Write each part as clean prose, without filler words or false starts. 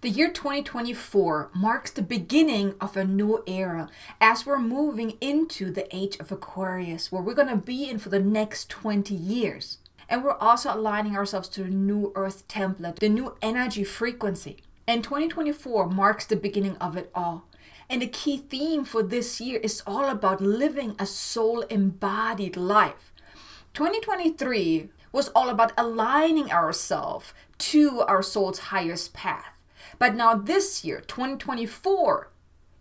The year 2024 marks the beginning of a new era as we're moving into the Age of Aquarius, where we're going to be in for the next 20 years. And we're also aligning ourselves to the new Earth template, the new energy frequency. And 2024 marks the beginning of it all. And the key theme for this year is all about living a soul-embodied life. 2023 was all about aligning ourselves to our soul's highest path. But now this year, 2024,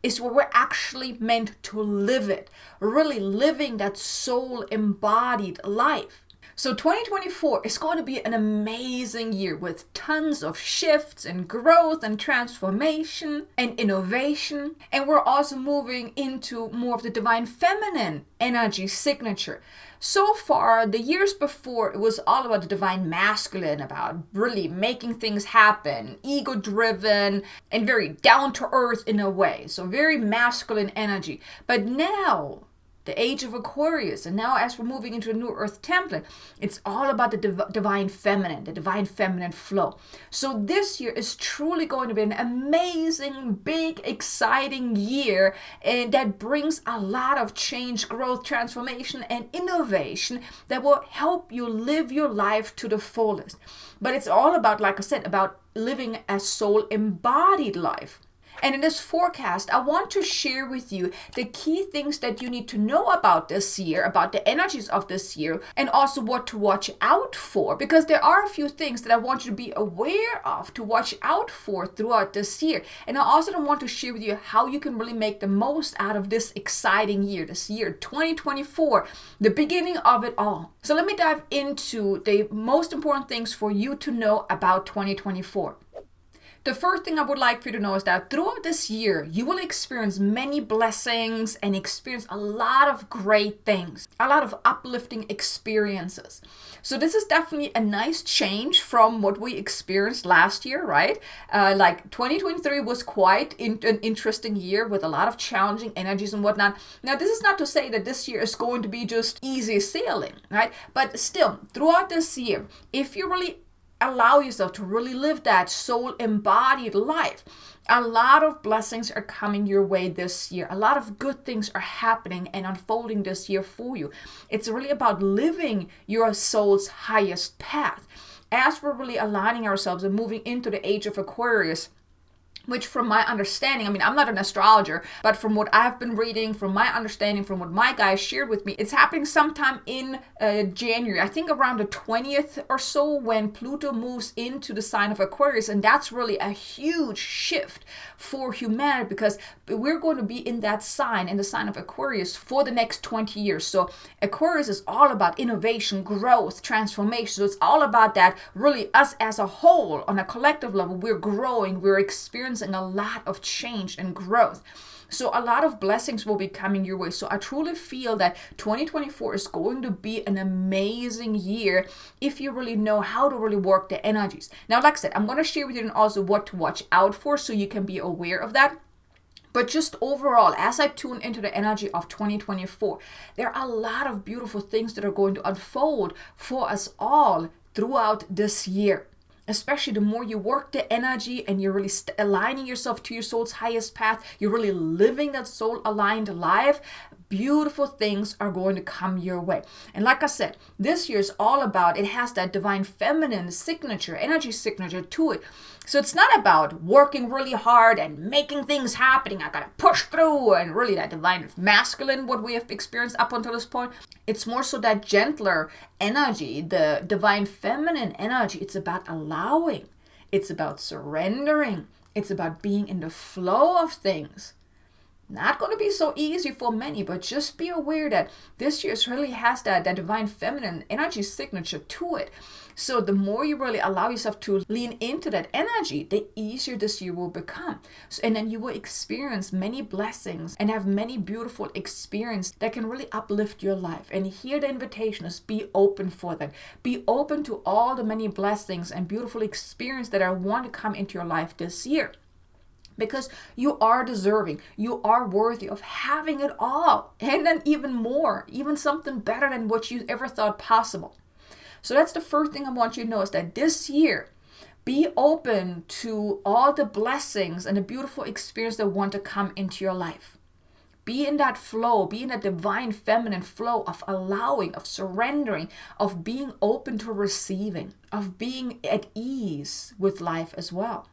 is where we're actually meant to live it. Really living that soul-embodied life. So 2024 is going to be an amazing year with tons of shifts and growth and transformation and innovation. And we're also moving into more of the divine feminine energy signature. So far, the years before, it was all about the divine masculine, about really making things happen, ego-driven, and very down-to-earth in a way. So very masculine energy. But now, the Age of Aquarius, and now as we're moving into a new Earth template, it's all about the divine feminine flow. So this year is truly going to be an amazing, big, exciting year, and that brings a lot of change, growth, transformation, and innovation that will help you live your life to the fullest. But it's all about, like I said, about living a soul-embodied life. And in this forecast, I want to share with you the key things that you need to know about this year, about the energies of this year, and also what to watch out for. Because there are a few things that I want you to be aware of, to watch out for throughout this year. And I also want to share with you how you can really make the most out of this exciting year, this year 2024, the beginning of it all. So let me dive into the most important things for you to know about 2024. The first thing I would like for you to know is that throughout this year, you will experience many blessings and experience a lot of great things, a lot of uplifting experiences. So this is definitely a nice change from what we experienced last year, right? Like 2023 was quite an interesting year with a lot of challenging energies and whatnot. Now, this is not to say that this year is going to be just easy sailing, right? But still, throughout this year, if you really allow yourself to really live that soul-embodied life, a lot of blessings are coming your way this year. A lot of good things are happening and unfolding this year for you. It's really about living your soul's highest path. As we're really aligning ourselves and moving into the Age of Aquarius, which from my understanding, I mean, I'm not an astrologer, but from what I've been reading, from my understanding, from what my guys shared with me, it's happening sometime in January. I think around the 20th or so when Pluto moves into the sign of Aquarius. And that's really a huge shift for humanity because we're going to be in that sign, in the sign of Aquarius for the next 20 years. So Aquarius is all about innovation, growth, transformation. So it's all about that, really us as a whole, on a collective level, we're growing, we're experiencing a lot of change and growth. So a lot of blessings will be coming your way. So I truly feel that 2024 is going to be an amazing year if you really know how to really work the energies. Now, like I said, I'm going to share with you and also what to watch out for so you can be aware of that. But just overall, as I tune into the energy of 2024, there are a lot of beautiful things that are going to unfold for us all throughout this year. Especially the more you work the energy and you're really aligning yourself to your soul's highest path, you're really living that soul-aligned life, beautiful things are going to come your way. And like I said, this year is all about, it has that divine feminine signature, energy signature to it. So it's not about working really hard and making things happening. I gotta push through and really that divine masculine, what we have experienced up until this point. It's more so that gentler energy, the divine feminine energy. It's about allowing. It's about surrendering. It's about being in the flow of things. Not going to be so easy for many, but just be aware that this year really has that divine feminine energy signature to it. So the more you really allow yourself to lean into that energy, the easier this year will become. And then you will experience many blessings and have many beautiful experiences that can really uplift your life. And here the invitation is be open for that. Be open to all the many blessings and beautiful experiences that are want to come into your life this year. Because you are deserving, you are worthy of having it all, and then even more, even something better than what you ever thought possible. So that's the first thing I want you to know is that this year, Be open to all the blessings and the beautiful experience that want to come into your life. Be in that flow, be in that divine feminine flow of allowing, of surrendering, of being open to receiving, of being at ease with life as well.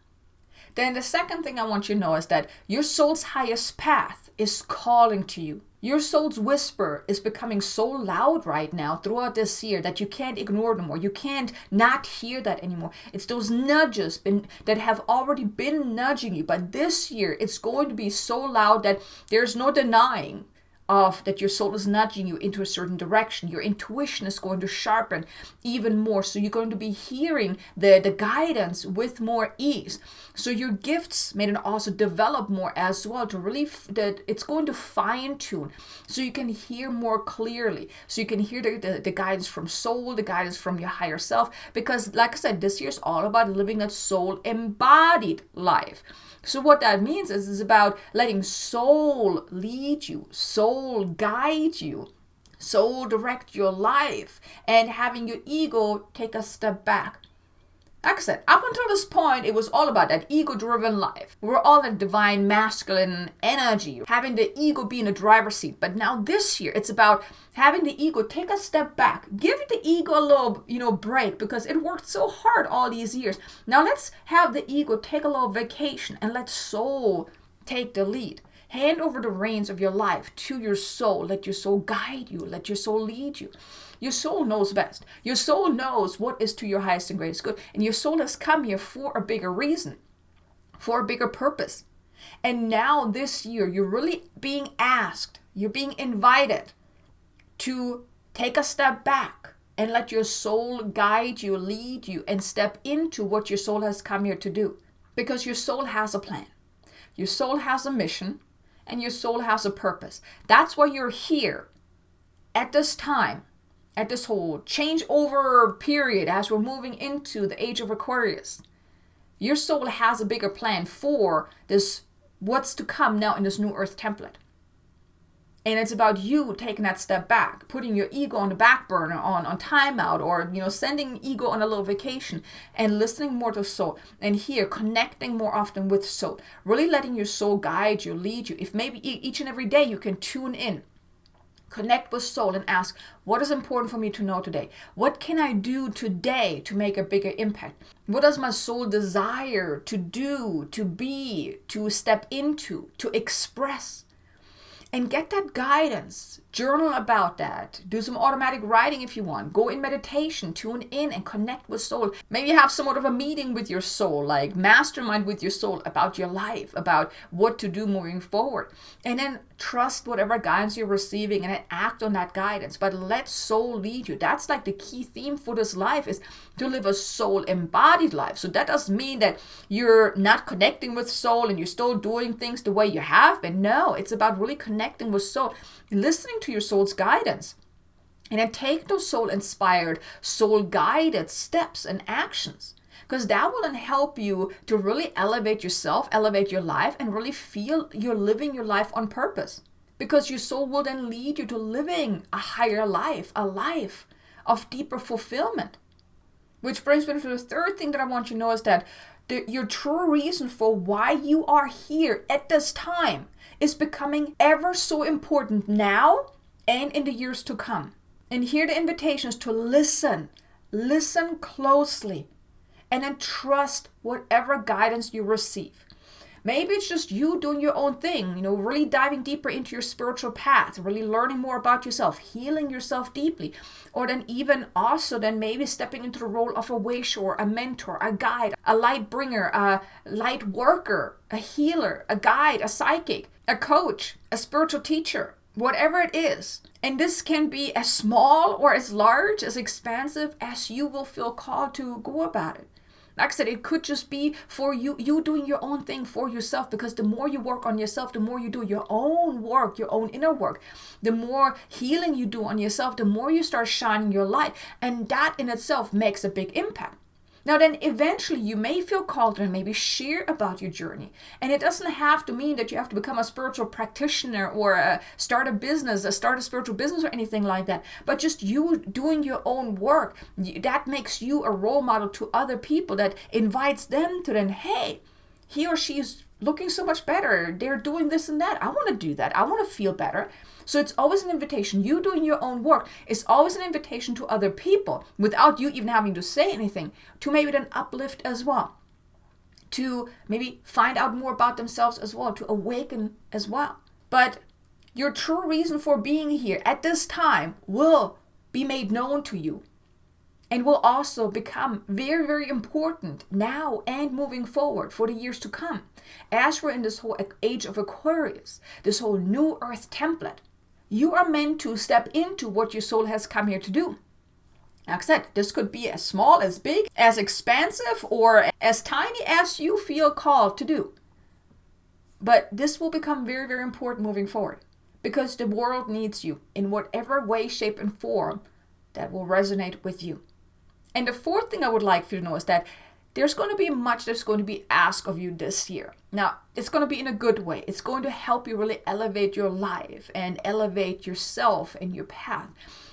Then the second thing I want you to know is that your soul's highest path is calling to you. Your soul's whisper is becoming so loud right now throughout this year that you can't ignore it anymore. You can't not hear that anymore. It's those nudges that have already been nudging you. But this year, it's going to be so loud that there's no denying of that your soul is nudging you into a certain direction. Your intuition is going to sharpen even more. So you're going to be hearing the guidance with more ease. So your gifts may then also develop more as well to really, that it's going to fine tune. So you can hear more clearly. So you can hear the guidance from soul, the guidance from your higher self. Because like I said, this year is all about living that soul embodied life. So what that means is it's about letting soul lead you, soul guide you, soul direct your life, and having your ego take a step back. Like I said, up until this point, it was all about that ego-driven life. We're all in divine masculine energy, having the ego be in the driver's seat. But now this year, it's about having the ego take a step back. Give the ego a little, break, because it worked so hard all these years. Now let's have the ego take a little vacation and let soul take the lead. Hand over the reins of your life to your soul. Let your soul guide you. Let your soul lead you. Your soul knows best. Your soul knows what is to your highest and greatest good. And your soul has come here for a bigger reason, for a bigger purpose. And now this year, you're really being asked, you're being invited to take a step back and let your soul guide you, lead you, and step into what your soul has come here to do. Because your soul has a plan. Your soul has a mission. And your soul has a purpose. That's why you're here at this time, at this whole changeover period as we're moving into the Age of Aquarius. Your soul has a bigger plan for this, what's to come now in this new earth template. And it's about you taking that step back, putting your ego on the back burner, on timeout, or sending ego on a little vacation and listening more to soul. And here, connecting more often with soul. Really letting your soul guide you, lead you. If maybe each and every day you can tune in, connect with soul and ask, what is important for me to know today? What can I do today to make a bigger impact? What does my soul desire to do, to be, to step into, to express? And get that guidance. Journal about that. Do some automatic writing if you want. Go in meditation. Tune in and connect with soul. Maybe have somewhat of a meeting with your soul, like mastermind with your soul about your life, about what to do moving forward. And then trust whatever guidance you're receiving and then act on that guidance. But let soul lead you. That's like the key theme for this life, is to live a soul embodied life. So that doesn't mean that you're not connecting with soul and you're still doing things the way you have been. No, it's about really connecting with soul, listening to your soul's guidance, and then take those soul inspired, soul guided steps and actions, because that will then help you to really elevate yourself, elevate your life, and really feel you're living your life on purpose, because your soul will then lead you to living a higher life, a life of deeper fulfillment. Which brings me to the third thing that I want you to know, is that your true reason for why you are here at this time is becoming ever so important now and in the years to come. And here the invitation is to listen closely, and then trust whatever guidance you receive. Maybe it's just you doing your own thing, really diving deeper into your spiritual path, really learning more about yourself, healing yourself deeply. Or then even also then maybe stepping into the role of a wayshower, a mentor, a guide, a light bringer, a light worker, a healer, a guide, a psychic, a coach, a spiritual teacher, whatever it is. And this can be as small or as large, as expansive as you will feel called to go about it. Like I said, it could just be for you doing your own thing for yourself, because the more you work on yourself, the more you do your own work, your own inner work, the more healing you do on yourself, the more you start shining your light. And that in itself makes a big impact. Now then, eventually you may feel called to maybe share about your journey. And it doesn't have to mean that you have to become a spiritual practitioner or start a spiritual business or anything like that. But just you doing your own work, that makes you a role model to other people, that invites them to then, hey, he or she is looking so much better. They're doing this and that. I want to do that. I want to feel better. So it's always an invitation. You doing your own work is always an invitation to other people without you even having to say anything, to maybe then uplift as well, to maybe find out more about themselves as well, to awaken as well. But your true reason for being here at this time will be made known to you and will also become very, very important now and moving forward for the years to come. As we're in this whole age of Aquarius, this whole new earth template, you are meant to step into what your soul has come here to do. Like I said, this could be as small, as big, as expansive, or as tiny as you feel called to do. But this will become very, very important moving forward, because the world needs you in whatever way, shape, and form that will resonate with you. And the fourth thing I would like for you to know is that there's going to be much that's going to be asked of you this year. Now, it's going to be in a good way. It's going to help you really elevate your life and elevate yourself and your path,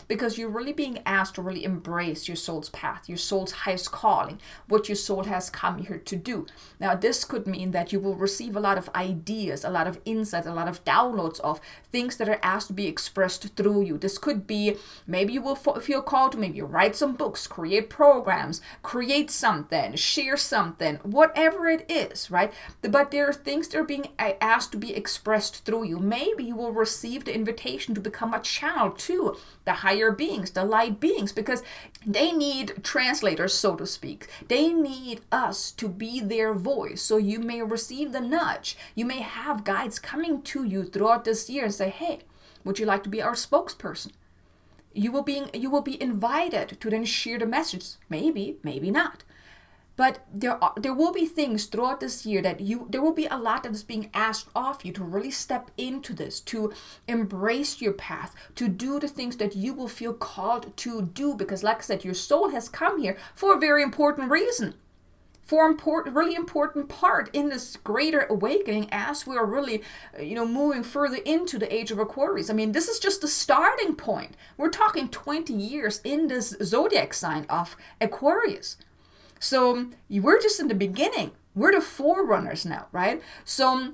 because you're really being asked to really embrace your soul's path, your soul's highest calling, what your soul has come here to do. Now, this could mean that you will receive a lot of ideas, a lot of insights, a lot of downloads of things that are asked to be expressed through you. This could be, maybe you will feel called to maybe write some books, create programs, create something, share something, whatever it is, right? But there are things that are being asked to be expressed through you. Maybe you will receive the invitation to become a channel to the higher beings, the light beings, because they need translators, so to speak. They need us to be their voice. So you may receive the nudge. You may have guides coming to you throughout this year and say, hey, would you like to be our spokesperson? You will be invited to then share the message. Maybe, maybe not. But there will be things throughout this year that there will be a lot that is being asked of you to really step into this, to embrace your path, to do the things that you will feel called to do. Because like I said, your soul has come here for a very important reason, for really important part in this greater awakening as we are really, moving further into the age of Aquarius. I mean, this is just the starting point. We're talking 20 years in this zodiac sign of Aquarius. So we're just in the beginning. We're the forerunners now, right? So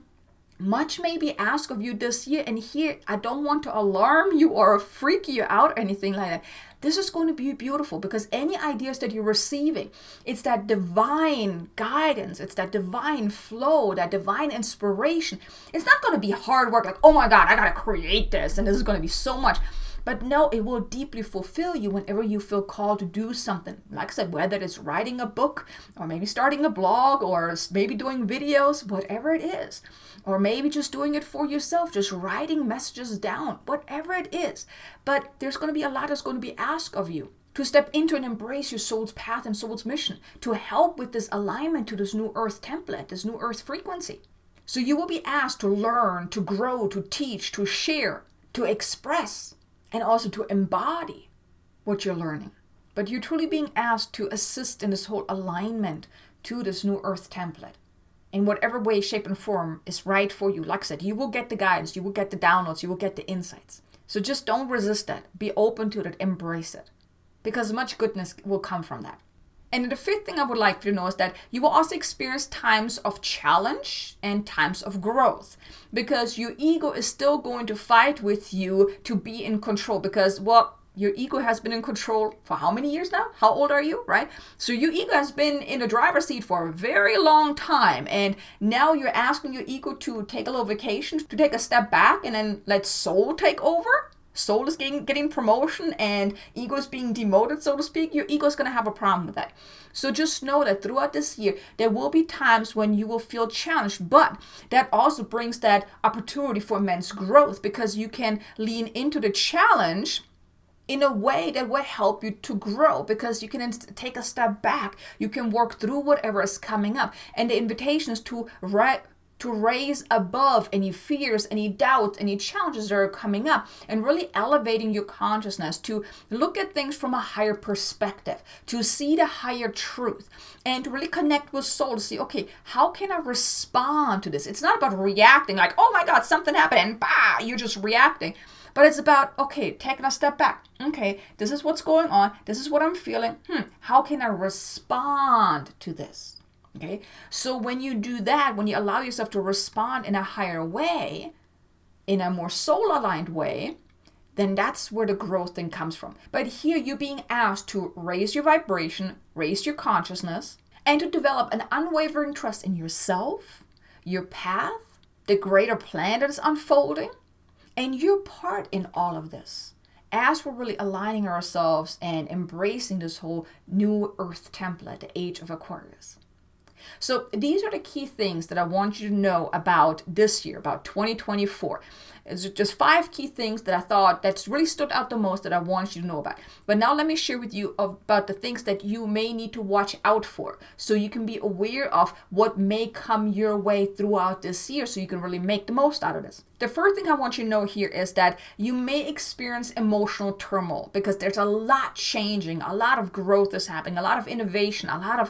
much may be asked of you this year. And here, I don't want to alarm you or freak you out or anything like that. This is going to be beautiful, because any ideas that you're receiving, it's that divine guidance, it's that divine flow, that divine inspiration. It's not going to be hard work like, oh my God, I got to create this and this is going to be so much. But no, it will deeply fulfill you whenever you feel called to do something. Like I said, whether it's writing a book or maybe starting a blog or maybe doing videos, whatever it is. Or maybe just doing it for yourself, just writing messages down, whatever it is. But there's going to be a lot that's going to be asked of you to step into and embrace your soul's path and soul's mission, to help with this alignment to this new earth template, this new earth frequency. So you will be asked to learn, to grow, to teach, to share, to express, and also to embody what you're learning. But you're truly being asked to assist in this whole alignment to this new earth template in whatever way, shape, and form is right for you. Like I said, you will get the guidance, you will get the downloads, you will get the insights. So just don't resist that. Be open to it, embrace it, because much goodness will come from that. And the fifth thing I would like you to know is that you will also experience times of challenge and times of growth, because your ego is still going to fight with you to be in control, because, well, your ego has been in control for how many years now? How old are you, right? So your ego has been in the driver's seat for a very long time. And now you're asking your ego to take a little vacation, to take a step back and then let soul take over. Soul is getting promotion and ego is being demoted, so to speak. Your ego is going to have a problem with that. So just know that throughout this year, there will be times when you will feel challenged, but that also brings that opportunity for immense growth, because you can lean into the challenge in a way that will help you to grow, because you can take a step back. You can work through whatever is coming up. And the invitation is to to raise above any fears, any doubts, any challenges that are coming up, and really elevating your consciousness to look at things from a higher perspective, to see the higher truth, and to really connect with soul to see, okay, how can I respond to this? It's not about reacting like, oh my God, something happened, and bah, you're just reacting. But it's about, okay, taking a step back. Okay, this is what's going on. This is what I'm feeling. How can I respond to this? Okay, so when you do that, when you allow yourself to respond in a higher way, in a more soul-aligned way, then that's where the growth then comes from. But here you're being asked to raise your vibration, raise your consciousness, and to develop an unwavering trust in yourself, your path, the greater plan that is unfolding, and your part in all of this, as we're really aligning ourselves and embracing this whole new earth template, the Age of Aquarius. So these are the key things that I want you to know about this year, about 2024. It's just 5 key things that I thought that's really stood out the most that I want you to know about. But now let me share with you about the things that you may need to watch out for, so you can be aware of what may come your way throughout this year, so you can really make the most out of this. The first thing I want you to know here is that you may experience emotional turmoil because there's a lot changing, a lot of growth is happening, a lot of innovation, a lot of,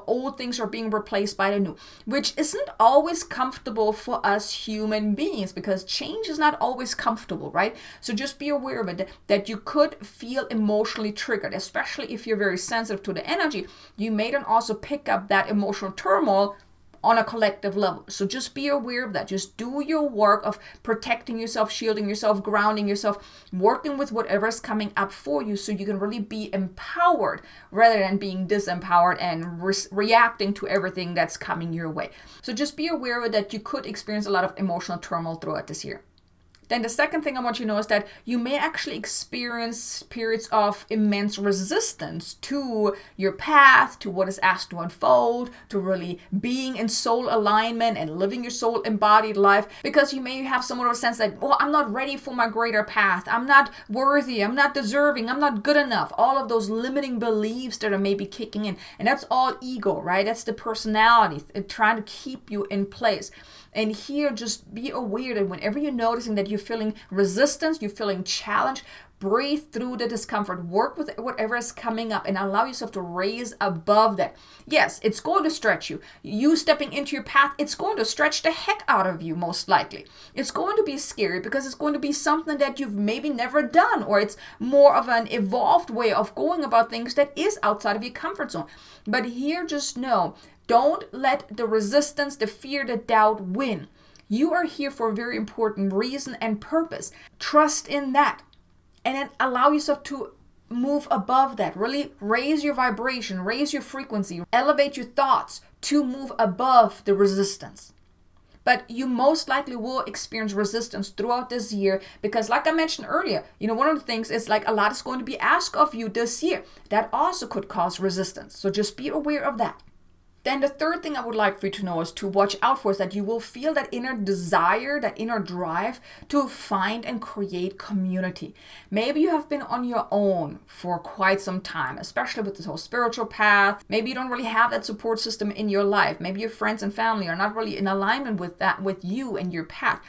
old things are being replaced by the new, which isn't always comfortable for us human beings, because change is not always comfortable, right? So just be aware of it, that you could feel emotionally triggered, especially if you're very sensitive to the energy. You may then also pick up that emotional turmoil on a collective level. So just be aware of that. Just do your work of protecting yourself, shielding yourself, grounding yourself, working with whatever is coming up for you, so you can really be empowered rather than being disempowered and reacting to everything that's coming your way. So just be aware of that you could experience a lot of emotional turmoil throughout this year. Then the second thing I want you to know is that you may actually experience periods of immense resistance to your path, to what is asked to unfold, to really being in soul alignment and living your soul embodied life, because you may have somewhat of a sense that, well, I'm not ready for my greater path. I'm not worthy. I'm not deserving. I'm not good enough. All of those limiting beliefs that are maybe kicking in. And that's all ego, right? That's the personality trying to keep you in place. And here, just be aware that whenever you're noticing that you're feeling resistance, you're feeling challenge, breathe through the discomfort, work with whatever is coming up, and allow yourself to raise above that. Yes, it's going to stretch you. You stepping into your path, it's going to stretch the heck out of you, most likely. It's going to be scary because it's going to be something that you've maybe never done, or it's more of an evolved way of going about things that is outside of your comfort zone. But here, just know, don't let the resistance, the fear, the doubt win. You are here for a very important reason and purpose. Trust in that. And then allow yourself to move above that. Really raise your vibration, raise your frequency, elevate your thoughts to move above the resistance. But you most likely will experience resistance throughout this year because, like I mentioned earlier, one of the things is like a lot is going to be asked of you this year. That also could cause resistance. So just be aware of that. Then the third thing I would like for you to know is to watch out for is that you will feel that inner desire, that inner drive to find and create community. Maybe you have been on your own for quite some time, especially with this whole spiritual path. Maybe you don't really have that support system in your life. Maybe your friends and family are not really in alignment with that, with you and your path.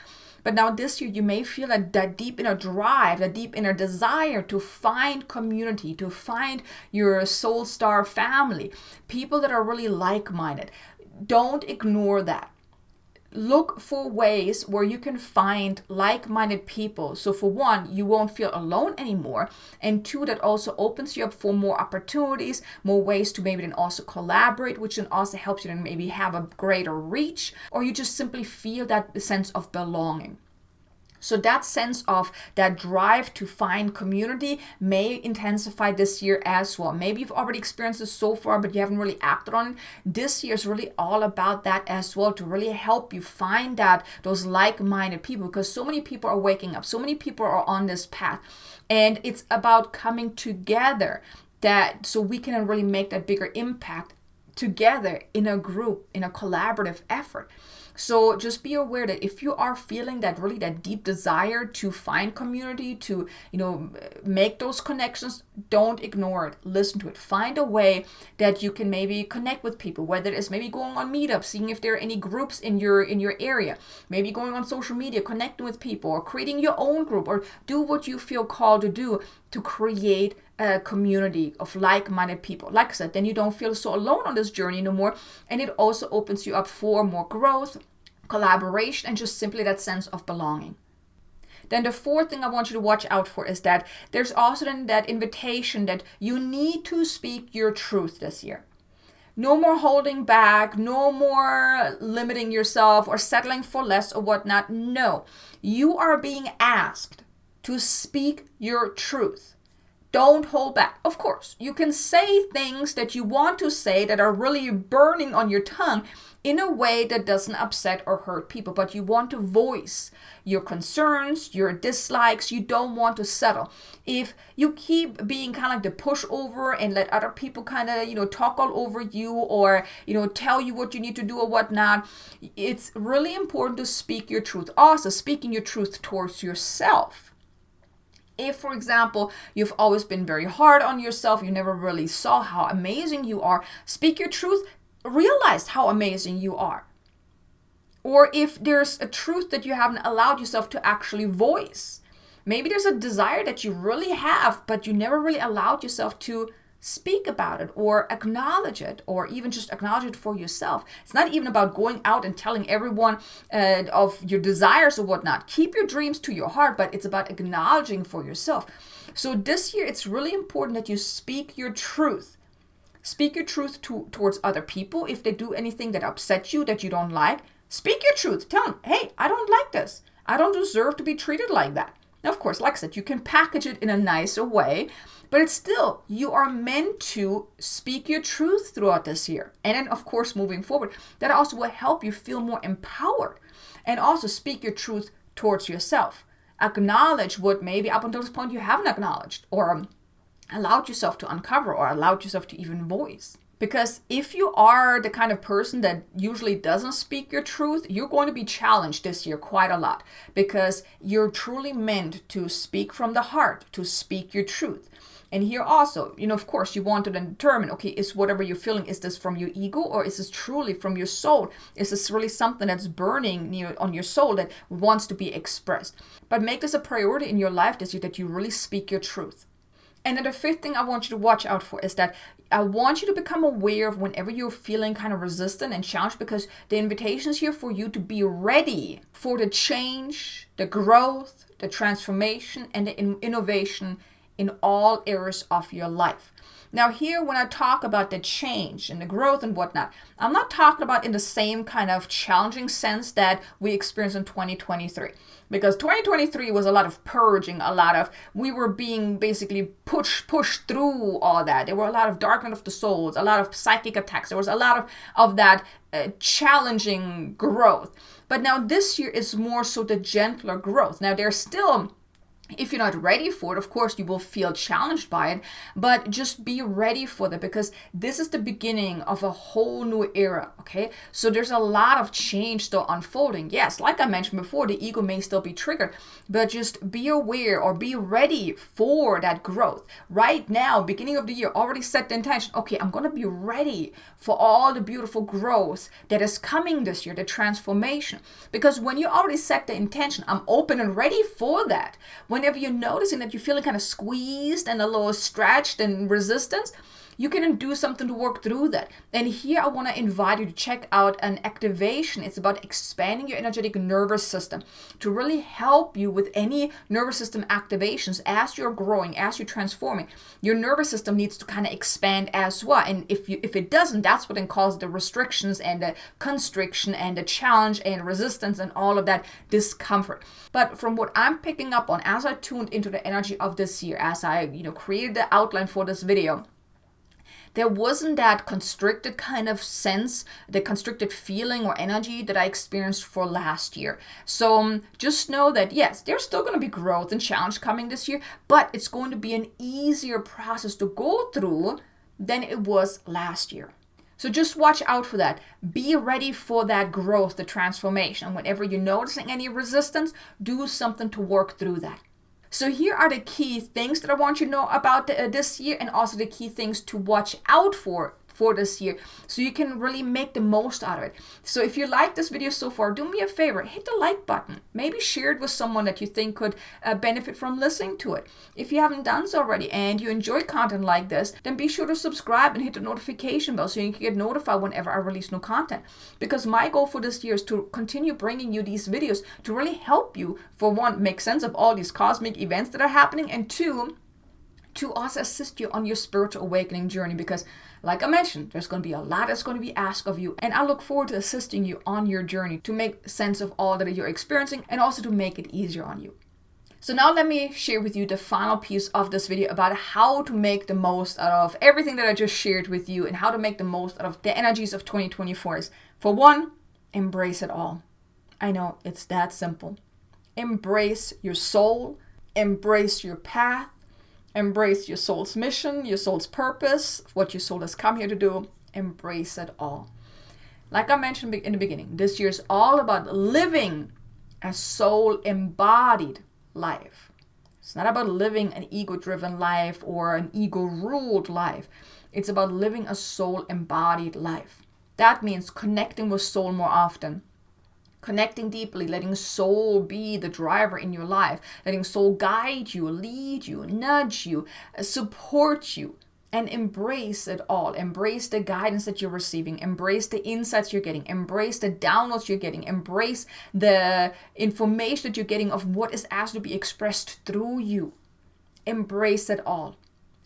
But now this year, you may feel that deep inner drive, that deep inner desire to find community, to find your soul star family, people that are really like-minded. Don't ignore that. Look for ways where you can find like-minded people. So for one, you won't feel alone anymore. And two, that also opens you up for more opportunities, more ways to maybe then also collaborate, which then also helps you then maybe have a greater reach, or you just simply feel that sense of belonging. So that sense of that drive to find community may intensify this year as well. Maybe you've already experienced this so far, but you haven't really acted on it. This year is really all about that as well, to really help you find those like-minded people, because so many people are waking up. So many people are on this path, and it's about coming together so we can really make that bigger impact together in a group, in a collaborative effort. So just be aware that if you are feeling that really that deep desire to find community, to, make those connections, don't ignore it. Listen to it. Find a way that you can maybe connect with people, whether it's maybe going on meetups, seeing if there are any groups in your area, maybe going on social media, connecting with people, or creating your own group, or do what you feel called to do to create a community of like-minded people. Like I said, then you don't feel so alone on this journey no more, and it also opens you up for more growth, collaboration, and just simply that sense of belonging. Then the fourth thing I want you to watch out for is that there's also then that invitation that you need to speak your truth this year. No more holding back, no more limiting yourself or settling for less or whatnot. No, you are being asked to speak your truth. Don't hold back. Of course, you can say things that you want to say that are really burning on your tongue in a way that doesn't upset or hurt people, but you want to voice your concerns, your dislikes. You don't want to settle. If you keep being kind of like the pushover and let other people kind of, talk all over you or, tell you what you need to do or whatnot, it's really important to speak your truth. Also, speaking your truth towards yourself. If, for example, you've always been very hard on yourself, you never really saw how amazing you are, speak your truth, realize how amazing you are. Or if there's a truth that you haven't allowed yourself to actually voice, maybe there's a desire that you really have, but you never really allowed yourself to speak about it or acknowledge it, or even just acknowledge it for yourself. It's not even about going out and telling everyone of your desires or whatnot. Keep your dreams to your heart, but it's about acknowledging for yourself. So this year, it's really important that you speak your truth. Speak your truth towards other people. If they do anything that upsets you, that you don't like, speak your truth. Tell them, hey, I don't like this. I don't deserve to be treated like that. Now, of course, like I said, you can package it in a nicer way, but it's still, you are meant to speak your truth throughout this year. And then, of course, moving forward, that also will help you feel more empowered. And also speak your truth towards yourself. Acknowledge what maybe up until this point you haven't acknowledged or allowed yourself to uncover or allowed yourself to even voice. Because if you are the kind of person that usually doesn't speak your truth, you're going to be challenged this year quite a lot, because you're truly meant to speak from the heart, to speak your truth. And here also, of course, you want to then determine, okay, is whatever you're feeling, is this from your ego or is this truly from your soul? Is this really something that's burning on your soul that wants to be expressed? But make this a priority in your life this year, that you really speak your truth. And then the fifth thing I want you to watch out for is that I want you to become aware of whenever you're feeling kind of resistant and challenged, because the invitation is here for you to be ready for the change, the growth, the transformation, and the innovation in all areas of your life. Now here, when I talk about the change and the growth and whatnot, I'm not talking about in the same kind of challenging sense that we experienced in 2023. Because 2023 was a lot of purging, we were being basically pushed through all that. There were a lot of darkening of the souls, a lot of psychic attacks. There was a lot of that challenging growth. But now this year is more so the gentler growth. Now there's still, if you're not ready for it, of course, you will feel challenged by it, but just be ready for that, because this is the beginning of a whole new era, okay? So there's a lot of change still unfolding. Yes, like I mentioned before, the ego may still be triggered, but just be aware or be ready for that growth. Right now, beginning of the year, already set the intention, okay, I'm going to be ready for all the beautiful growth that is coming this year, the transformation. Because when you already set the intention, I'm open and ready for that. Whenever you're noticing that you're feeling kind of squeezed and a little stretched and resistance, you can do something to work through that. And here I want to invite you to check out an activation. It's about expanding your energetic nervous system to really help you with any nervous system activations as you're growing, as you're transforming. Your nervous system needs to kind of expand as well. And if it doesn't, that's what then causes the restrictions and the constriction and the challenge and resistance and all of that discomfort. But from what I'm picking up on as I tuned into the energy of this year, as I created the outline for this video, there wasn't that constricted kind of sense, the constricted feeling or energy that I experienced for last year. So just know that, yes, there's still going to be growth and challenge coming this year, but it's going to be an easier process to go through than it was last year. So just watch out for that. Be ready for that growth, the transformation. Whenever you're noticing any resistance, do something to work through that. So here are the key things that I want you to know about this year, and also the key things to watch out for this year, so you can really make the most out of it. So if you like this video so far, do me a favor, hit the like button. Maybe share it with someone that you think could benefit from listening to it. If you haven't done so already and you enjoy content like this, then be sure to subscribe and hit the notification bell so you can get notified whenever I release new content. Because my goal for this year is to continue bringing you these videos to really help you, for one, make sense of all these cosmic events that are happening, and two, to also assist you on your spiritual awakening journey. Because like I mentioned, there's going to be a lot that's going to be asked of you, and I look forward to assisting you on your journey to make sense of all that you're experiencing, and also to make it easier on you. So now let me share with you the final piece of this video about how to make the most out of everything that I just shared with you, and how to make the most out of the energies of 2024. For one, embrace it all. I know, it's that simple. Embrace your soul, embrace your path, embrace your soul's mission, your soul's purpose, what your soul has come here to do. Embrace it all. Like I mentioned in the beginning, this year is all about living a soul-embodied life. It's not about living an ego-driven life or an ego-ruled life. It's about living a soul-embodied life. That means connecting with soul more often. Connecting deeply, letting soul be the driver in your life, letting soul guide you, lead you, nudge you, support you, and embrace it all. Embrace the guidance that you're receiving, embrace the insights you're getting, embrace the downloads you're getting, embrace the information that you're getting of what is asked to be expressed through you. Embrace it all.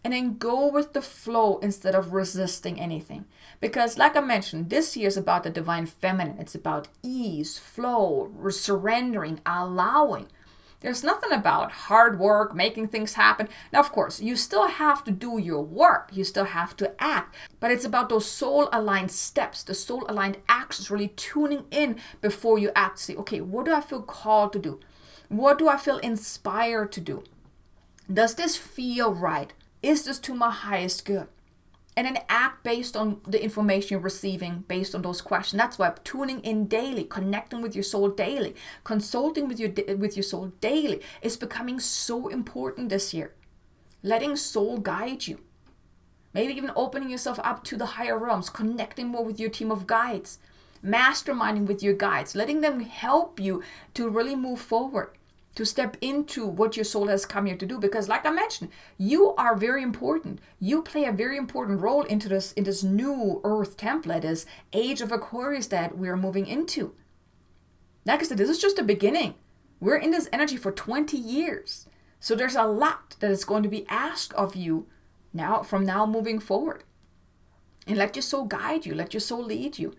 And then go with the flow instead of resisting anything. Because like I mentioned, this year is about the divine feminine. It's about ease, flow, surrendering, allowing. There's nothing about hard work, making things happen. Now, of course, you still have to do your work. You still have to act. But it's about those soul-aligned steps, the soul-aligned actions, really tuning in before you act. Say, okay, what do I feel called to do? What do I feel inspired to do? Does this feel right? Is this to my highest good? And then act based on the information you're receiving, based on those questions. That's why tuning in daily, connecting with your soul daily, consulting with your soul daily is becoming so important this year. Letting soul guide you. Maybe even opening yourself up to the higher realms, connecting more with your team of guides, masterminding with your guides, letting them help you to really move forward, to step into what your soul has come here to do. Because like I mentioned, you are very important. You play a very important role in this new earth template, this Age of Aquarius that we're moving into. Like I said, this is just the beginning. We're in this energy for 20 years. So there's a lot that is going to be asked of you from now moving forward. And let your soul guide you. Let your soul lead you.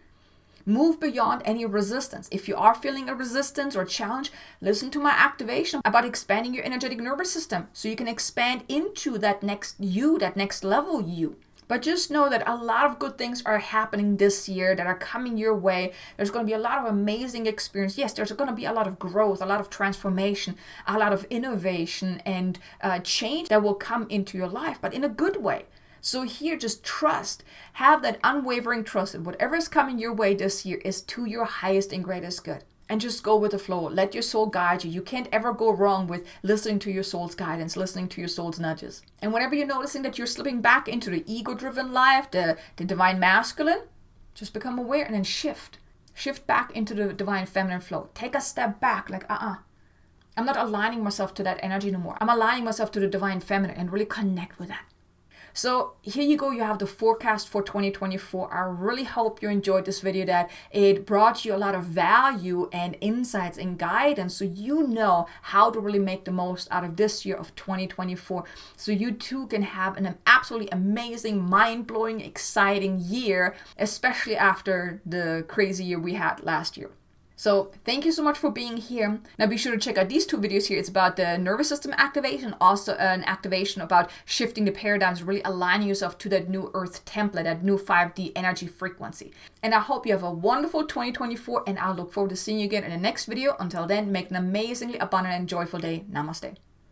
Move beyond any resistance. If you are feeling a resistance or challenge, listen to my activation about expanding your energetic nervous system so you can expand into that next you, that next level you. But just know that a lot of good things are happening this year that are coming your way. There's going to be a lot of amazing experience. Yes, there's going to be a lot of growth, a lot of transformation, a lot of innovation and change that will come into your life, but in a good way. So here, just trust. Have that unwavering trust that whatever is coming your way this year is to your highest and greatest good. And just go with the flow. Let your soul guide you. You can't ever go wrong with listening to your soul's guidance, listening to your soul's nudges. And whenever you're noticing that you're slipping back into the ego-driven life, the divine masculine, just become aware and then shift. Shift back into the divine feminine flow. Take a step back, like, I'm not aligning myself to that energy anymore. I'm aligning myself to the divine feminine and really connect with that. So here you go, you have the forecast for 2024. I really hope you enjoyed this video, that it brought you a lot of value and insights and guidance so you know how to really make the most out of this year of 2024. So you too can have an absolutely amazing, mind-blowing, exciting year, especially after the crazy year we had last year. So thank you so much for being here. Now be sure to check out these two videos here. It's about the nervous system activation, also an activation about shifting the paradigms, really aligning yourself to that new earth template, that new 5D energy frequency. And I hope you have a wonderful 2024, and I'll look forward to seeing you again in the next video. Until then, make an amazingly abundant and joyful day. Namaste.